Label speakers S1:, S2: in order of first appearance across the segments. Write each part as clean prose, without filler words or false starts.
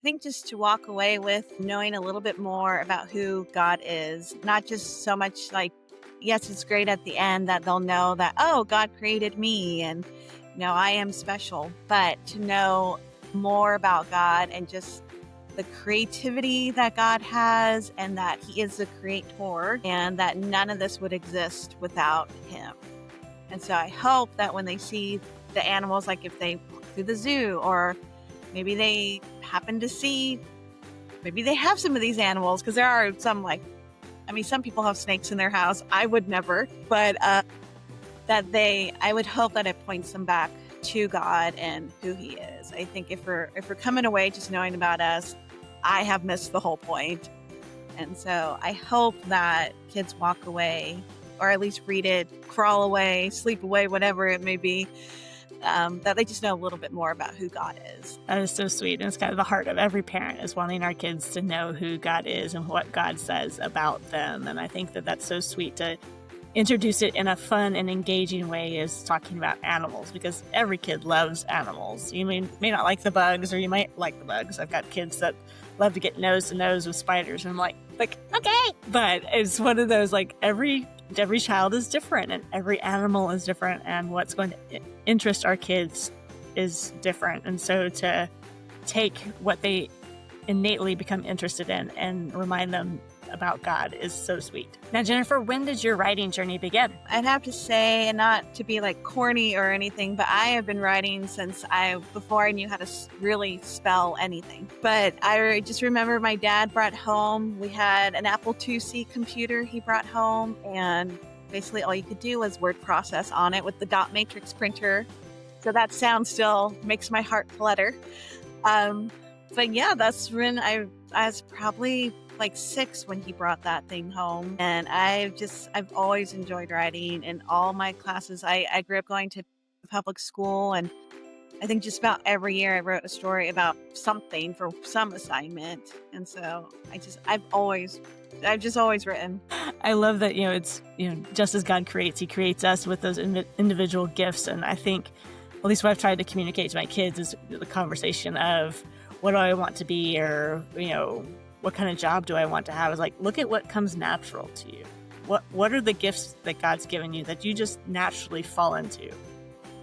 S1: I think just to walk away with knowing a little bit more about who God is, not just so much like, yes, it's great at the end that they'll know that, oh, God created me and, I am special, but to know more about God and just the creativity that God has and that He is the creator and that none of this would exist without Him. And so I hope that when they see the animals, like if they walk through the zoo or maybe they happen to see, maybe they have some of these animals because there are some some people have snakes in their house. I would never, but I would hope that it points them back to God and who He is. I think if we're coming away just knowing about us, I have missed the whole point. And so I hope that kids walk away, or at least read it, crawl away, sleep away, whatever it may be, that they just know a little bit more about who God is.
S2: That is so sweet. And it's kind of the heart of every parent is wanting our kids to know who God is and what God says about them. And I think that that's so sweet to introduce it in a fun and engaging way is talking about animals, because every kid loves animals. You may not like the bugs, or you might like the bugs. I've got kids that love to get nose to nose with spiders, and I'm like, okay. But it's one of those, like, every child is different and every animal is different, and what's going to interest our kids is different. And so to take what they innately become interested in and remind them about God is so sweet. Now, Jennifer, when did your writing journey begin?
S1: I'd have to say, and not to be like corny or anything, but I have been writing since before I knew how to really spell anything. But I just remember my dad brought home, we had an Apple IIc computer he brought home, and basically all you could do was word process on it with the dot matrix printer. So that sound still makes my heart flutter. But yeah, that's when I was probably like 6 when he brought that thing home. And I've always enjoyed writing in all my classes. I grew up going to public school, and I think just about every year I wrote a story about something for some assignment. And so I've just always written.
S2: I love that, it's, just as God creates, He creates us with those individual gifts. And I think, at least what I've tried to communicate to my kids is the conversation of what do I want to be, or, what kind of job do I want to have? Is like, look at what comes natural to you. What are the gifts that God's given you that you just naturally fall into?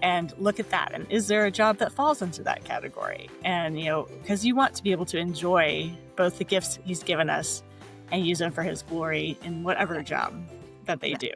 S2: And look at that. And is there a job that falls into that category? And, because you want to be able to enjoy both the gifts He's given us and use them for His glory in whatever job that they do.